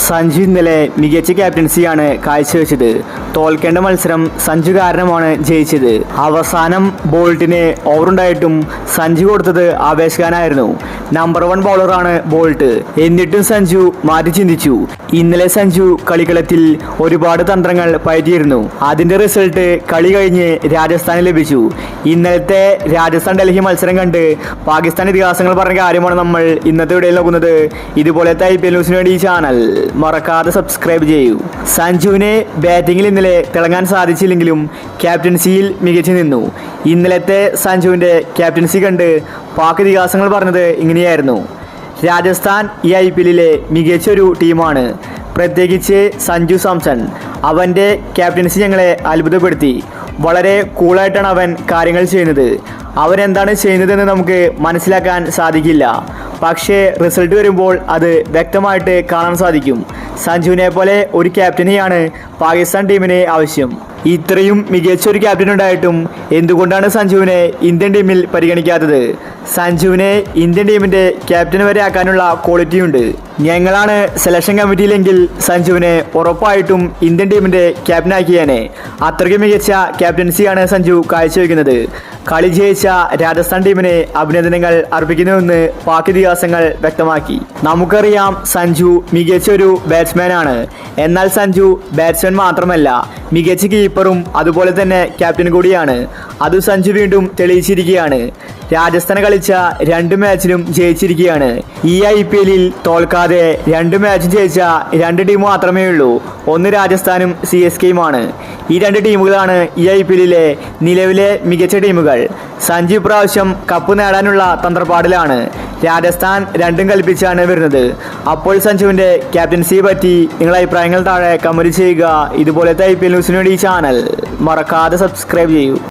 സഞ്ജു ഇന്നലെ മികച്ച ക്യാപ്റ്റൻസിയാണ് കാഴ്ചവെച്ചത്. തോൽക്കേണ്ട മത്സരം സഞ്ജു കാരണമാണ് ജയിച്ചത്. അവസാനം ബോൾട്ടിന് ഓവറുണ്ടായിട്ടും സഞ്ജു കൊടുത്തത് ആവേശകാനായിരുന്നു. Number 1 ബൗളറാണ് bolt. എന്നിട്ടും സഞ്ജു മാറ്റി ചിന്തിച്ചു. ഇന്നലെ സഞ്ജു കളിക്കളത്തിൽ ഒരുപാട് തന്ത്രങ്ങൾ പയറ്റിയിരുന്നു. അതിന്റെ റിസൾട്ട് കളി കഴിഞ്ഞ് രാജസ്ഥാന് ലഭിച്ചു. ഇന്നലത്തെ രാജസ്ഥാൻ ഡൽഹി മത്സരം കണ്ട് പാകിസ്ഥാൻ ഇതിഹാസങ്ങൾ പറഞ്ഞ കാര്യമാണ് നമ്മൾ ഇന്നത്തെ വീഡിയോയിൽ നോക്കുന്നത്. ഇതുപോലത്തെ IPL ന്യൂസിന് വേണ്ടി ഈ ചാനൽ മറക്കാതെ സബ്സ്ക്രൈബ് ചെയ്യൂ. സഞ്ജുവിനെ ബാറ്റിംഗിൽ ഇന്നലെ തിളങ്ങാൻ സാധിച്ചില്ലെങ്കിലും ക്യാപ്റ്റൻസിയിൽ മികച്ചു നിന്നു. ഇന്നലത്തെ സഞ്ജുവിൻ്റെ ക്യാപ്റ്റൻസി കണ്ട് പാക് ഇതിഹാസങ്ങൾ പറഞ്ഞത് ഇങ്ങനെയായിരുന്നു: രാജസ്ഥാൻ ഈ IPLലെ മികച്ചൊരു ടീമാണ്. പ്രത്യേകിച്ച് സഞ്ജു സാംസൺ. അവൻ്റെ ക്യാപ്റ്റൻസി ഞങ്ങളെ അത്ഭുതപ്പെടുത്തി. വളരെ കൂളായിട്ടാണ് അവൻ കാര്യങ്ങൾ ചെയ്യുന്നത്. അവൻ എന്താണ് ചെയ്യുന്നതെന്ന് നമുക്ക് മനസ്സിലാക്കാൻ സാധിക്കില്ല, പക്ഷേ റിസൾട്ട് വരുമ്പോൾ അത് വ്യക്തമായിട്ട് കാണാൻ സാധിക്കും. സഞ്ജുവിനെ പോലെ ഒരു ക്യാപ്റ്റനെയാണ് പാകിസ്ഥാൻ ടീമിന് ആവശ്യം. ഇത്രയും മികച്ചൊരു ക്യാപ്റ്റൻ ഉണ്ടായിട്ടും എന്തുകൊണ്ടാണ് സഞ്ജുവിനെ ഇന്ത്യൻ ടീമിൽ പരിഗണിക്കാത്തത്? സഞ്ജുവിനെ ഇന്ത്യൻ ടീമിൻ്റെ ക്യാപ്റ്റൻ വരെ ആക്കാനുള്ള ക്വാളിറ്റിയുണ്ട്. ഞങ്ങളാണ് സെലക്ഷൻ കമ്മിറ്റിയിലെങ്കിൽ സഞ്ജുവിനെ ഉറപ്പായിട്ടും ഇന്ത്യൻ ടീമിൻ്റെ ക്യാപ്റ്റനാക്കിയേനെ. അത്രയ്ക്ക് മികച്ച ക്യാപ്റ്റൻസിയാണ് സഞ്ജു കാഴ്ചവെക്കുന്നത്. കളി ജയിച്ച രാജസ്ഥാൻ ടീമിന് അഭിനന്ദനങ്ങൾ അർപ്പിക്കുന്നുവെന്ന് പാക് ഇതിഹാസങ്ങൾ വ്യക്തമാക്കി. നമുക്കറിയാം സഞ്ജു മികച്ചൊരു ബാറ്റ്സ്മാനാണ്. എന്നാൽ സഞ്ജു ബാറ്റ്സ്മാൻ മാത്രമല്ല, മികച്ച കീപ്പറും അതുപോലെ തന്നെ ക്യാപ്റ്റൻ കൂടിയാണ്. അത് സഞ്ജു വീണ്ടും തെളിയിച്ചിരിക്കുകയാണ്. രാജസ്ഥാൻ കളിച്ച 2 മാച്ചിലും ജയിച്ചിരിക്കുകയാണ്. ഈ IPLൽ തോൽക്കാതെ 2 മാച്ച് ജയിച്ച 2 ടീം മാത്രമേ ഉള്ളൂ. ഒന്ന് രാജസ്ഥാനും CSKയുമാണ്. ഈ 2 ടീമുകളാണ് ഈ IPLലെ നിലവിലെ മികച്ച ടീമുകൾ. സഞ്ജു പ്രാവശ്യം കപ്പ് നേടാനുള്ള തന്ത്രപ്പാടിലാണ്. രാജസ്ഥാൻ 2ഉം കൽപ്പിച്ചാണ് വരുന്നത്. അപ്പോൾ സഞ്ജുവിൻ്റെ ക്യാപ്റ്റൻസിയെ പറ്റി നിങ്ങളുടെ അഭിപ്രായങ്ങൾ താഴെ കമന്റ് ചെയ്യുക. ഇതുപോലത്തെ IPL ന്യൂസിന് വേണ്ടി ഈ ചാനൽ മറക്കാതെ സബ്സ്ക്രൈബ് ചെയ്യൂ.